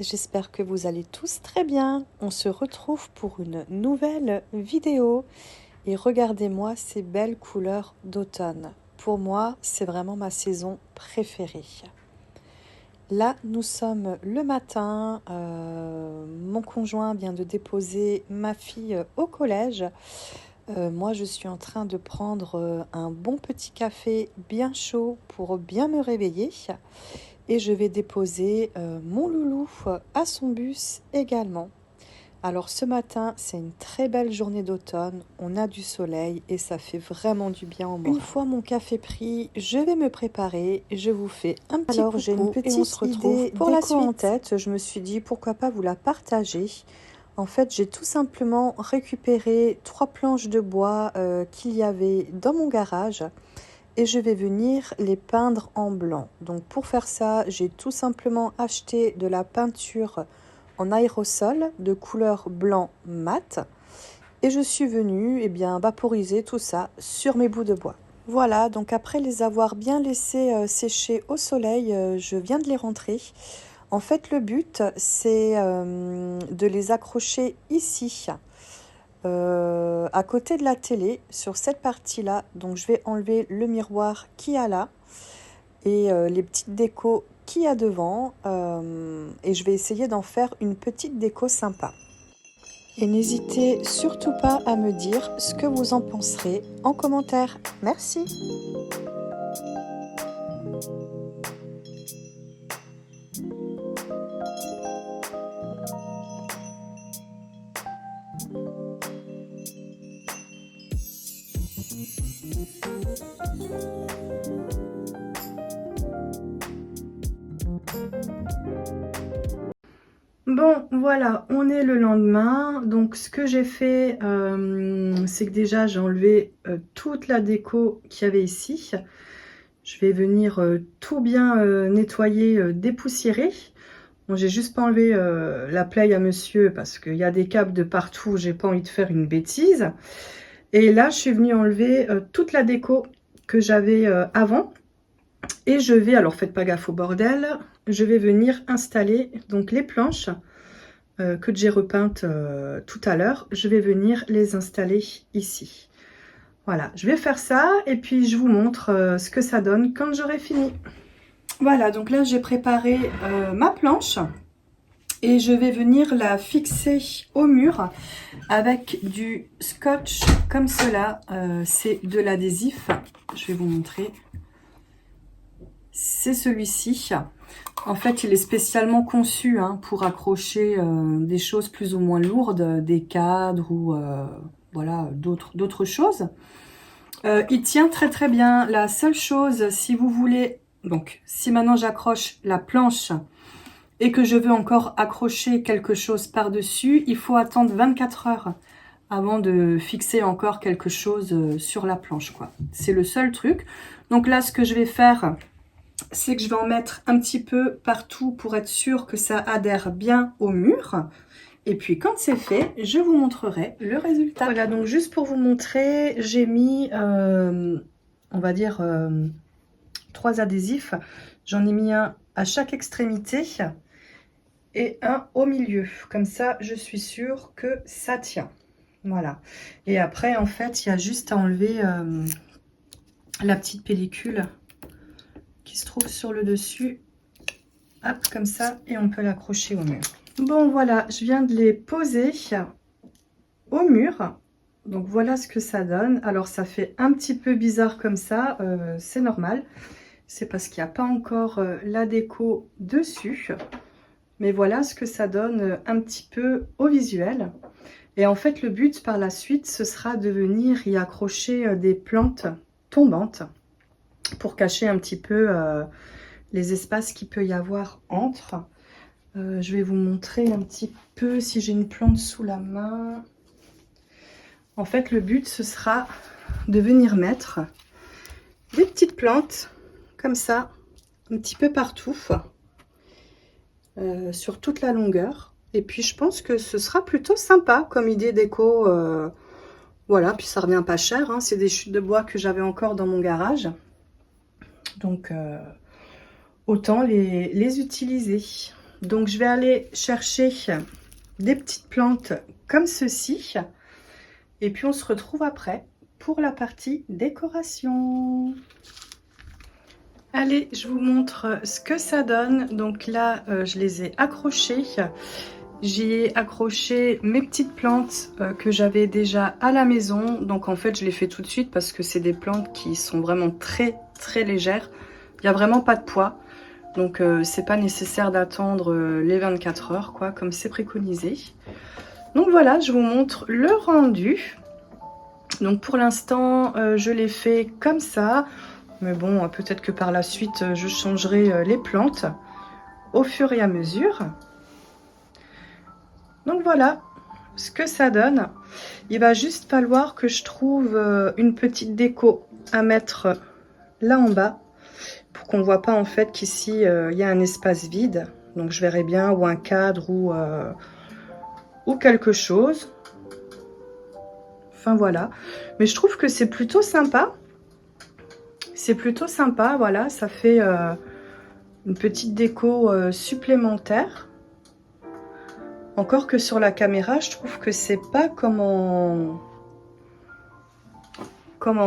j'espère que vous allez tous très bien. On se retrouve pour une nouvelle vidéo et regardez-moi ces belles couleurs d'automne. Pour moi, c'est vraiment ma saison préférée. Là, nous sommes le matin, mon conjoint vient de déposer ma fille au collège. Moi, je suis en train de prendre un bon petit café bien chaud pour bien me réveiller. Et je vais déposer mon loulou à son bus également. Alors ce matin, c'est une très belle journée d'automne, on a du soleil et ça fait vraiment du bien au moral. Une fois mon café pris, je vais me préparer, je vous fais un petit coucou J'ai une petite et on se retrouve idée pour la déco suite. en tête, je me suis dit pourquoi pas vous la partager. En fait, j'ai tout simplement récupéré 3 planches de bois qu'il y avait dans mon garage et je vais venir les peindre en blanc. Donc pour faire ça, j'ai tout simplement acheté de la peinture en aérosol de couleur blanc mat et je suis venue vaporiser tout ça sur mes bouts de bois. Voilà, donc après les avoir bien laissés sécher au soleil, je viens de les rentrer. En fait, le but, c'est de les accrocher ici, à côté de la télé, sur cette partie-là. Donc, je vais enlever le miroir qu'il y a là et les petites décos qu'il y a devant. Et je vais essayer d'en faire une petite déco sympa. Et n'hésitez surtout pas à me dire ce que vous en penserez en commentaire. Merci! Bon, voilà, on est le lendemain. Donc, ce que j'ai fait, c'est que déjà, j'ai enlevé toute la déco qu'il y avait ici. Je vais venir tout bien nettoyer, dépoussiérer. Bon, j'ai juste pas enlevé la plaie à monsieur parce qu'il y a des câbles de partout. J'ai pas envie de faire une bêtise. Et là, je suis venue enlever toute la déco que j'avais avant. Et je vais, alors faites pas gaffe au bordel, je vais venir installer donc les planches que j'ai repeintes tout à l'heure. Je vais venir les installer ici. Voilà, je vais faire ça et puis je vous montre ce que ça donne quand j'aurai fini. Voilà, donc là j'ai préparé ma planche et je vais venir la fixer au mur avec du scotch comme cela. C'est de l'adhésif, je vais vous montrer. C'est celui-ci. En fait, il est spécialement conçu pour accrocher des choses plus ou moins lourdes, des cadres ou voilà, d'autres choses. Il tient très très bien. La seule chose, si vous voulez, donc si maintenant j'accroche la planche et que je veux encore accrocher quelque chose par-dessus, il faut attendre 24 heures avant de fixer encore quelque chose sur la planche, quoi. C'est le seul truc. Donc là, ce que je vais faire, c'est que je vais en mettre un petit peu partout pour être sûr que ça adhère bien au mur. Et puis quand c'est fait, je vous montrerai le résultat. Voilà, donc juste pour vous montrer, j'ai mis, on va dire, 3 adhésifs. J'en ai mis un à chaque extrémité et un au milieu. Comme ça, je suis sûre que ça tient. Voilà. Et après, en fait, il y a juste à enlever la petite pellicule qui se trouve sur le dessus. Hop, comme ça, et on peut l'accrocher au mur. Bon, voilà, je viens de les poser au mur. Donc, voilà ce que ça donne. Alors, ça fait un petit peu bizarre comme ça, c'est normal. C'est parce qu'il n'y a pas encore la déco dessus. Mais voilà ce que ça donne un petit peu au visuel. Et en fait, le but par la suite, ce sera de venir y accrocher des plantes tombantes pour cacher un petit peu les espaces qu'il peut y avoir entre. Je vais vous montrer un petit peu si j'ai une plante sous la main. En fait, le but, ce sera de venir mettre des petites plantes comme ça, un petit peu partout, sur toute la longueur. Et puis, je pense que ce sera plutôt sympa comme idée déco. Voilà, puis ça revient pas cher, hein. C'est des chutes de bois que j'avais encore dans mon garage. Donc, autant les utiliser. Donc je vais aller chercher des petites plantes comme ceci. Et puis on se retrouve après pour la partie décoration. Allez, je vous montre ce que ça donne. Donc là, je les ai accrochées. J'y ai accroché mes petites plantes que j'avais déjà à la maison. Donc en fait, je les fais tout de suite parce que c'est des plantes qui sont vraiment très légères. Il n'y a vraiment pas de poids. Donc c'est pas nécessaire d'attendre les 24 heures, quoi, comme c'est préconisé. Donc voilà, je vous montre le rendu. Donc pour l'instant, je l'ai fait comme ça. Mais bon, peut-être que par la suite, je changerai les plantes au fur et à mesure. Donc voilà ce que ça donne. Il va juste falloir que je trouve une petite déco à mettre là en bas pour qu'on ne voit pas en fait qu'ici il y a un espace vide. Donc je verrai bien, ou un cadre ou quelque chose. Enfin voilà. Mais je trouve que c'est plutôt sympa. C'est plutôt sympa, voilà. Ça fait une petite déco supplémentaire. Encore que sur la caméra, je trouve que c'est pas comme en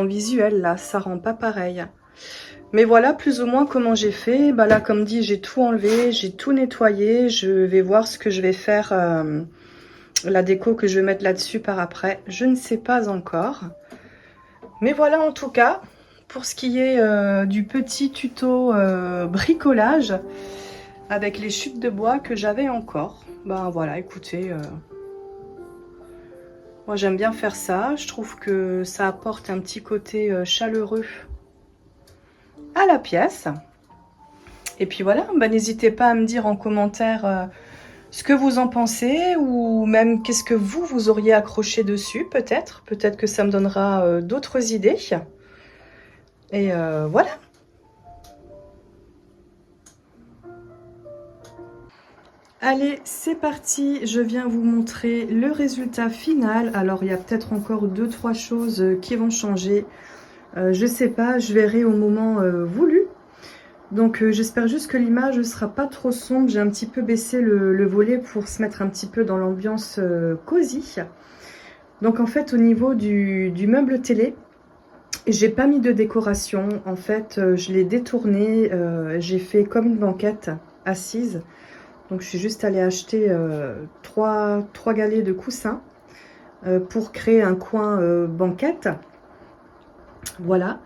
visuel, là, ça rend pas pareil. Mais voilà plus ou moins comment j'ai fait. Bah là, comme dit, j'ai tout enlevé, j'ai tout nettoyé. Je vais voir ce que je vais faire, la déco que je vais mettre là-dessus par après. Je ne sais pas encore. Mais voilà en tout cas, pour ce qui est du petit tuto bricolage, avec les chutes de bois que j'avais encore. Ben voilà, écoutez, moi j'aime bien faire ça. Je trouve que ça apporte un petit côté chaleureux à la pièce. Et puis voilà, ben, n'hésitez pas à me dire en commentaire ce que vous en pensez, ou même qu'est-ce que vous auriez accroché dessus, peut-être. Peut-être que ça me donnera d'autres idées. Et voilà. Allez, c'est parti, je viens vous montrer le résultat final. Alors, il y a peut-être encore 2-3 choses qui vont changer. Je sais pas, je verrai au moment voulu. Donc, j'espère juste que l'image ne sera pas trop sombre. J'ai un petit peu baissé le volet pour se mettre un petit peu dans l'ambiance cosy. Donc, en fait, au niveau du meuble télé, j'ai pas mis de décoration. En fait, je l'ai détourné. J'ai fait comme une banquette assise. Donc je suis juste allée acheter 3 galets de coussins pour créer un coin banquette. Voilà.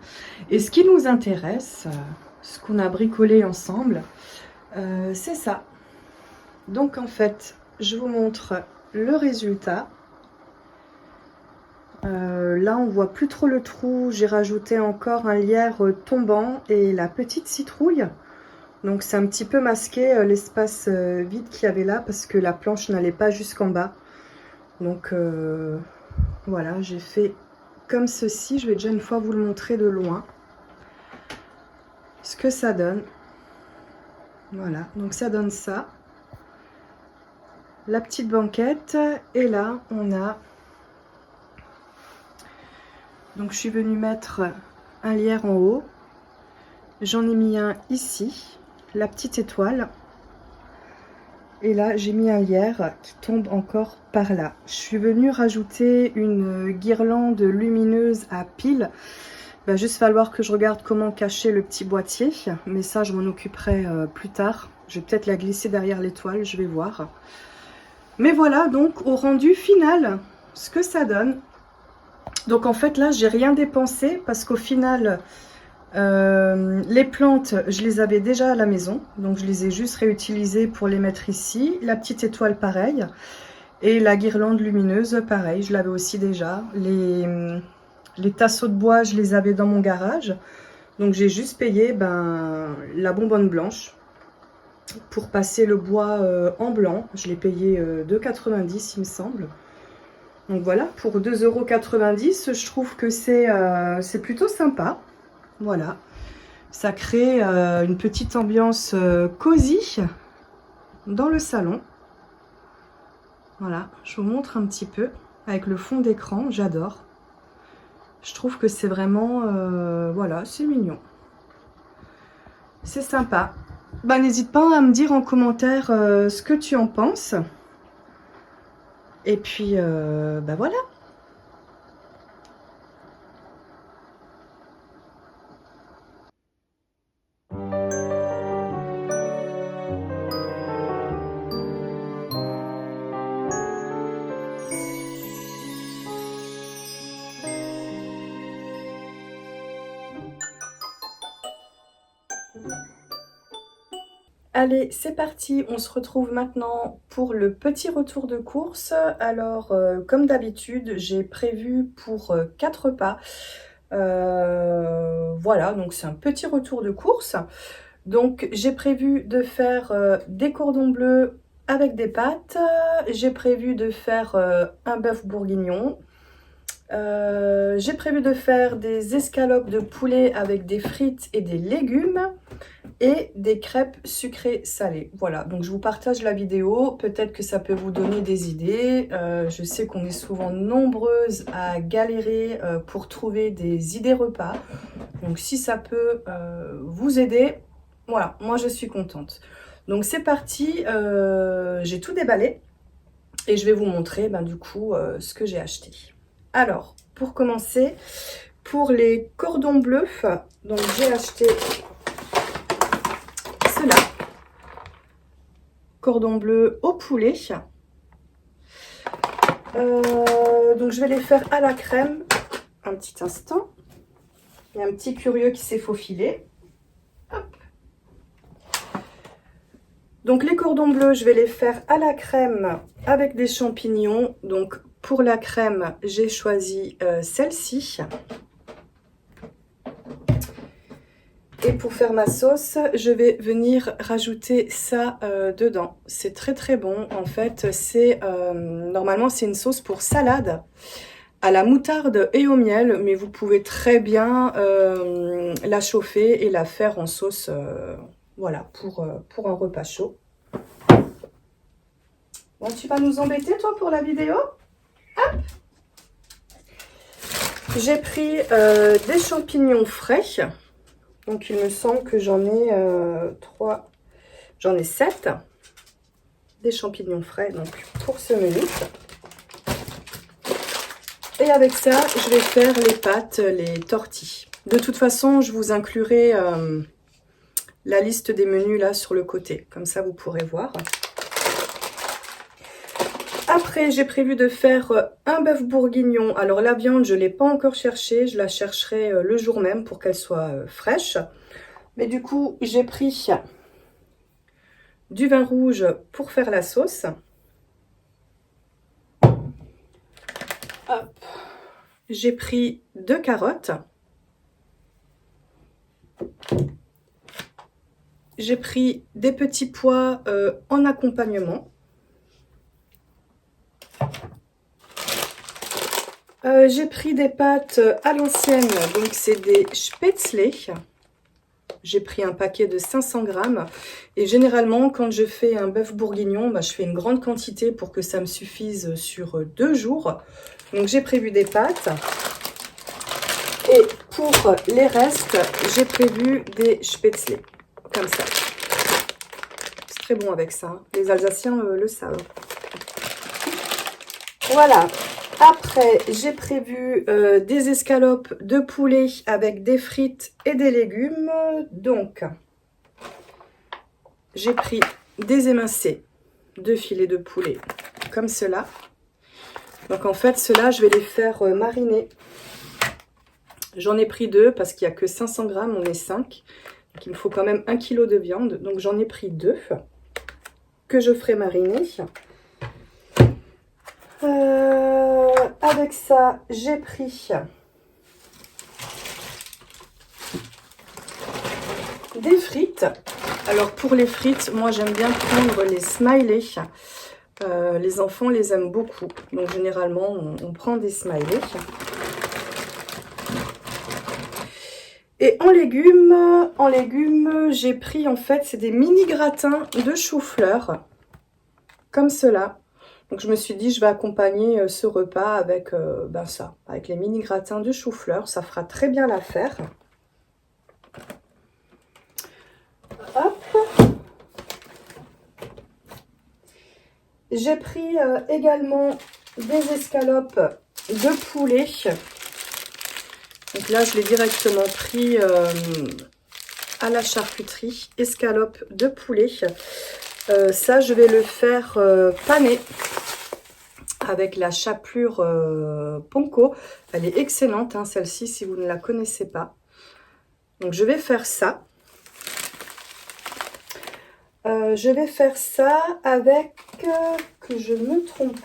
Et ce qui nous intéresse, ce qu'on a bricolé ensemble, c'est ça. Donc en fait, je vous montre le résultat. Là, on voit plus trop le trou. J'ai rajouté encore un lierre tombant et la petite citrouille. Donc c'est un petit peu masqué l'espace vide qu'il y avait là parce que la planche n'allait pas jusqu'en bas. Donc voilà, j'ai fait comme ceci. Je vais déjà une fois vous le montrer de loin. Ce que ça donne. Voilà, donc ça donne ça. La petite banquette. Et là, on a... Donc je suis venue mettre un lierre en haut. J'en ai mis un ici. La petite étoile, et là j'ai mis un lierre qui tombe encore par là. Je suis venue rajouter une guirlande lumineuse à piles. Il va juste falloir que je regarde comment cacher le petit boîtier, mais ça je m'en occuperai plus tard. Je vais peut-être la glisser derrière l'étoile, je vais voir. Mais voilà donc au rendu final ce que ça donne. Donc en fait là j'ai rien dépensé parce qu'au final les plantes, je les avais déjà à la maison, donc je les ai juste réutilisées pour les mettre ici. La petite étoile, pareil. Et la guirlande lumineuse, pareil, je l'avais aussi déjà. Les tasseaux de bois, je les avais dans mon garage. Donc j'ai juste payé la bonbonne blanche pour passer le bois en blanc. Je l'ai payé 2,90 €, il me semble. Donc voilà, pour 2,90 €, je trouve que c'est plutôt sympa. Voilà, ça crée une petite ambiance cosy dans le salon. Voilà, je vous montre un petit peu avec le fond d'écran, j'adore. Je trouve que c'est vraiment, voilà, c'est mignon. C'est sympa. Bah, n'hésite pas à me dire en commentaire ce que tu en penses. Et puis, bah voilà. Allez, c'est parti, on se retrouve maintenant pour le petit retour de course. Alors, comme d'habitude, j'ai prévu pour 4 repas. Voilà, donc c'est un petit retour de course. Donc, j'ai prévu de faire des cordons bleus avec des pâtes. J'ai prévu de faire un bœuf bourguignon. J'ai prévu de faire des escalopes de poulet avec des frites et des légumes et des crêpes sucrées salées. Voilà, donc je vous partage la vidéo, peut-être que ça peut vous donner des idées. Je sais qu'on est souvent nombreuses à galérer pour trouver des idées repas. Donc si ça peut vous aider, voilà, moi je suis contente. Donc c'est parti, j'ai tout déballé et je vais vous montrer du coup ce que j'ai acheté. Alors, pour commencer, pour les cordons bleus, donc j'ai acheté cela. Cordon bleu au poulet. Donc je vais les faire à la crème. Un petit instant. Il y a un petit curieux qui s'est faufilé. Hop. Donc les cordons bleus, je vais les faire à la crème avec des champignons. Donc pour la crème, j'ai choisi celle-ci. Et pour faire ma sauce, je vais venir rajouter ça dedans. C'est très très bon. En fait, c'est normalement c'est une sauce pour salade à la moutarde et au miel, mais vous pouvez très bien la chauffer et la faire en sauce, voilà, pour un repas chaud. Bon, tu vas nous embêter toi pour la vidéo? Hop. J'ai pris des champignons frais. Donc il me semble que j'en ai 7 des champignons frais donc pour ce menu. Et avec ça, je vais faire les pâtes, les tortilles. De toute façon, je vous inclurai la liste des menus là sur le côté. Comme ça, vous pourrez voir. Après, j'ai prévu de faire un bœuf bourguignon. Alors la viande, je ne l'ai pas encore cherchée. Je la chercherai le jour même pour qu'elle soit fraîche. Mais du coup, j'ai pris du vin rouge pour faire la sauce. J'ai pris 2 carottes. J'ai pris des petits pois en accompagnement. J'ai pris des pâtes à l'ancienne, donc c'est des spätzle. J'ai pris un paquet de 500 grammes. Et généralement, quand je fais un bœuf bourguignon, je fais une grande quantité pour que ça me suffise sur 2 jours. Donc j'ai prévu des pâtes. Et pour les restes, j'ai prévu des spätzle, comme ça. C'est très bon avec ça. Les Alsaciens le savent. Voilà. Après, j'ai prévu des escalopes de poulet avec des frites et des légumes. Donc, j'ai pris des émincés de filets de poulet, comme cela. Donc, en fait, ceux-là, je vais les faire mariner. J'en ai pris 2 parce qu'il n'y a que 500 grammes, on est 5. Donc, il me faut quand même 1 kg de viande. Donc, j'en ai pris 2 que je ferai mariner. Avec ça, j'ai pris des frites. Alors pour les frites, moi j'aime bien prendre les smileys. Les enfants les aiment beaucoup. Donc généralement, on prend des smileys. Et en légumes, j'ai pris en fait, c'est des mini gratins de chou-fleur. Comme cela. Donc je me suis dit, je vais accompagner ce repas avec ça, avec les mini gratins de chou-fleur. Ça fera très bien l'affaire. Hop. J'ai pris également des escalopes de poulet. Donc là, je l'ai directement pris à la charcuterie. Escalopes de poulet. Ça, je vais le faire paner avec la chapelure Ponko. Elle est excellente, hein, celle-ci, si vous ne la connaissez pas. Donc, je vais faire ça. Je vais faire ça avec, que je ne me trompe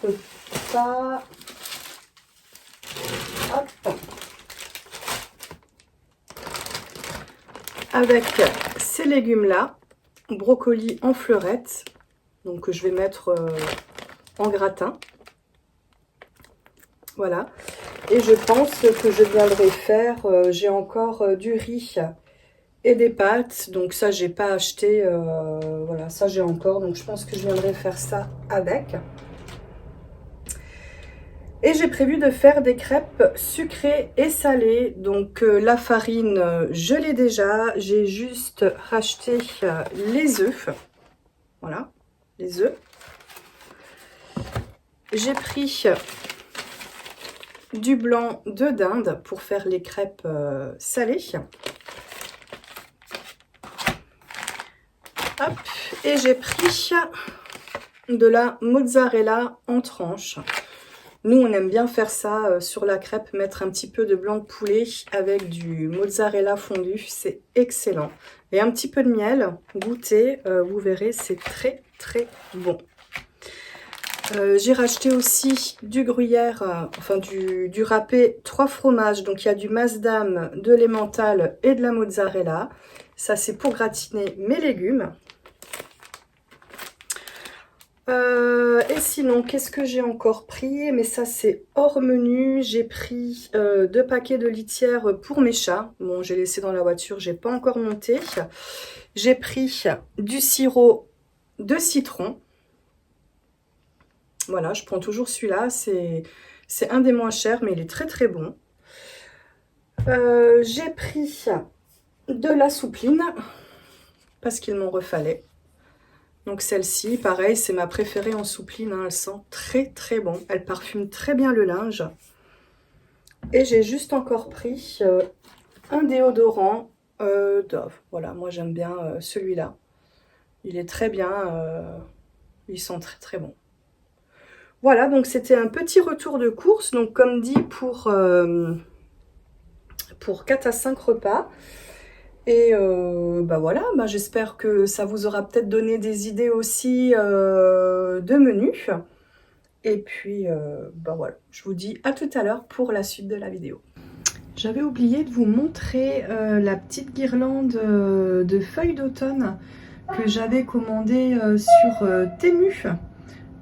pas, hop, avec ces légumes-là, brocoli en fleurettes, donc que je vais mettre en gratin. Voilà. Et je pense que je viendrai faire, j'ai encore du riz et des pâtes, donc ça j'ai pas acheté, voilà, ça j'ai encore, donc je pense que je viendrai faire ça avec. Et j'ai prévu de faire des crêpes sucrées et salées, donc la farine je l'ai déjà, j'ai juste racheté les œufs, voilà, les œufs. J'ai pris du blanc de dinde pour faire les crêpes salées. Hop, et j'ai pris de la mozzarella en tranches. Nous, on aime bien faire ça sur la crêpe, mettre un petit peu de blanc de poulet avec du mozzarella fondu. C'est excellent. Et un petit peu de miel, goûtez, vous verrez, c'est très très bon. J'ai racheté aussi du gruyère, enfin du râpé 3 fromages. Donc il y a du masdam, de l'emmental et de la mozzarella. Ça, c'est pour gratiner mes légumes. Et sinon, qu'est-ce que j'ai encore pris? Mais ça, c'est hors menu. J'ai pris 2 paquets de litière pour mes chats. Bon, j'ai laissé dans la voiture, j'ai pas encore monté. J'ai pris du sirop de citron. Voilà, je prends toujours celui-là. C'est un des moins chers, mais il est très très bon. J'ai pris de la soupline parce qu'il m'en refallait. Donc celle-ci, pareil, c'est ma préférée en soupline, hein, elle sent très très bon. Elle parfume très bien le linge. Et j'ai juste encore pris un déodorant Dove. Voilà, moi j'aime bien celui-là. Il est très bien, il sent très très bon. Voilà, donc c'était un petit retour de course. Donc comme dit, pour 4 à 5 repas. Et bah voilà, bah j'espère que ça vous aura peut-être donné des idées aussi de menus. Et puis, bah voilà, je vous dis à tout à l'heure pour la suite de la vidéo. J'avais oublié de vous montrer la petite guirlande de feuilles d'automne que j'avais commandée sur Temu.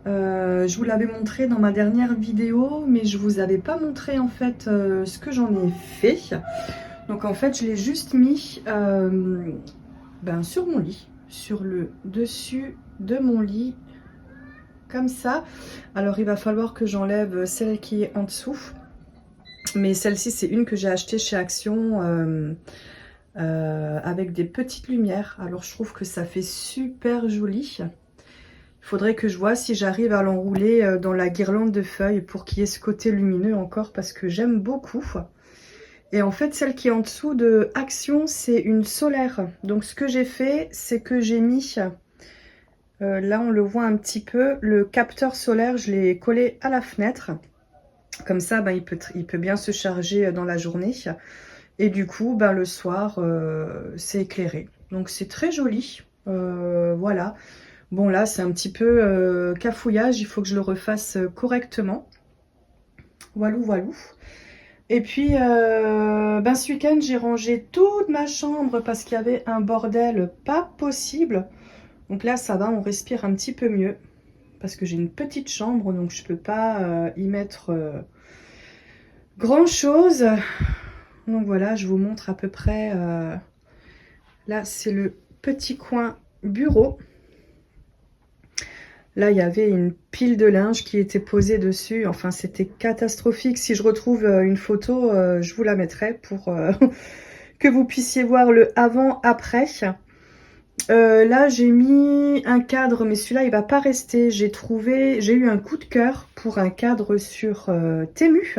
Je vous l'avais montré dans ma dernière vidéo, mais je vous avais pas montré en fait ce que j'en ai fait. Donc en fait, je l'ai juste mis sur mon lit, sur le dessus de mon lit, comme ça. Alors il va falloir que j'enlève celle qui est en dessous. Mais celle-ci, c'est une que j'ai achetée chez Action avec des petites lumières. Alors je trouve que ça fait super joli. Il faudrait que je vois si j'arrive à l'enrouler dans la guirlande de feuilles pour qu'il y ait ce côté lumineux encore, parce que j'aime beaucoup. Et en fait, celle qui est en dessous de Action, c'est une solaire. Donc ce que j'ai fait, c'est que j'ai mis, là on le voit un petit peu, le capteur solaire, je l'ai collé à la fenêtre. Comme ça, il peut bien se charger dans la journée. Et du coup, le soir, c'est éclairé. Donc c'est très joli. Voilà. Bon là, c'est un petit peu cafouillage. Il faut que je le refasse correctement. Voilou, voilou. Et puis, ce week-end, j'ai rangé toute ma chambre parce qu'il y avait un bordel pas possible. Donc là, ça va, on respire un petit peu mieux. Parce que j'ai une petite chambre, donc je peux pas y mettre grand-chose. Donc voilà, je vous montre à peu près. Là, c'est le petit coin bureau. Là, il y avait une pile de linge qui était posée dessus. Enfin, c'était catastrophique. Si je retrouve une photo, je vous la mettrai pour que vous puissiez voir le avant-après. Là, j'ai mis un cadre, mais celui-là, il va pas rester. J'ai eu un coup de cœur pour un cadre sur Temu.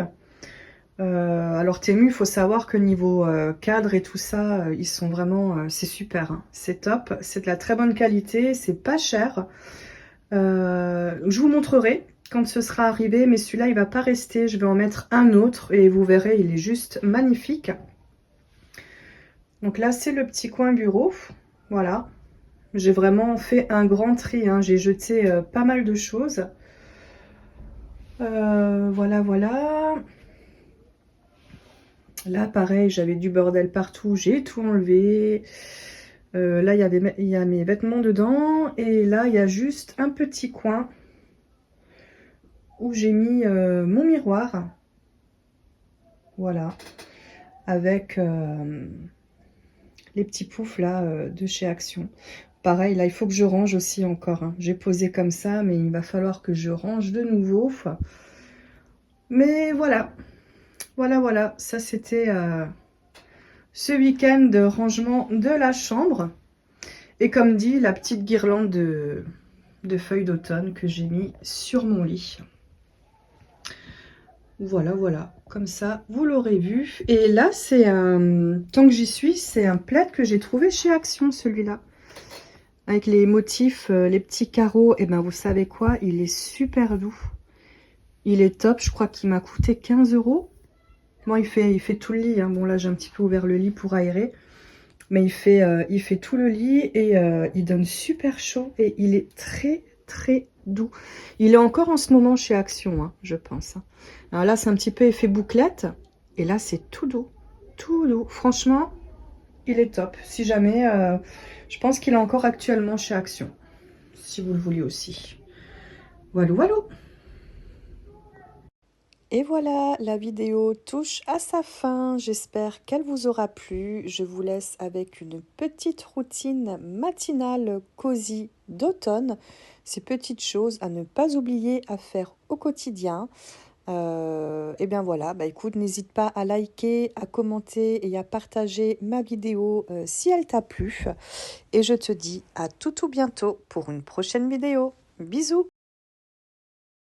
Alors Temu, il faut savoir que niveau cadre et tout ça, ils sont vraiment, c'est super, hein. C'est top, c'est de la très bonne qualité, c'est pas cher. Je vous montrerai quand ce sera arrivé, mais celui-là, il va pas rester. Je vais en mettre un autre et vous verrez, il est juste magnifique. Donc là, c'est le petit coin bureau. Voilà. J'ai vraiment fait un grand tri, hein. J'ai jeté pas mal de choses. Voilà, voilà. Là, pareil, j'avais du bordel partout. J'ai tout enlevé. Là, il y a mes vêtements dedans. Et là, il y a juste un petit coin où j'ai mis mon miroir. Voilà. Avec les petits poufs là de chez Action. Pareil, là, il faut que je range aussi encore, hein. J'ai posé comme ça, mais il va falloir que je range de nouveau. Mais voilà, voilà, voilà. Ça, c'était ce week-end de rangement de la chambre. Et comme dit, la petite guirlande de feuilles d'automne que j'ai mis sur mon lit. Voilà, voilà. Comme ça, vous l'aurez vu. Et là, c'est un... Tant que j'y suis, c'est un plaid que j'ai trouvé chez Action, celui-là. Avec les motifs, les petits carreaux. Et ben, vous savez quoi? Il est super doux. Il est top. Je crois qu'il m'a coûté 15 €. Bon, il fait tout le lit, hein. Bon, là, j'ai un petit peu ouvert le lit pour aérer. Mais il fait tout le lit et il donne super chaud. Et il est très, très doux. Il est encore en ce moment chez Action, hein, je pense. Alors là, c'est un petit peu effet bouclette. Et là, c'est tout doux. Tout doux. Franchement, il est top. Si jamais, je pense qu'il est encore actuellement chez Action. Si vous le voulez aussi. Voilà, voilà. Et voilà, la vidéo touche à sa fin. J'espère qu'elle vous aura plu. Je vous laisse avec une petite routine matinale cosy d'automne. Ces petites choses à ne pas oublier à faire au quotidien. Et bien voilà, bah écoute, n'hésite pas à liker, à commenter et à partager ma vidéo si elle t'a plu. Et je te dis à tout bientôt pour une prochaine vidéo. Bisous!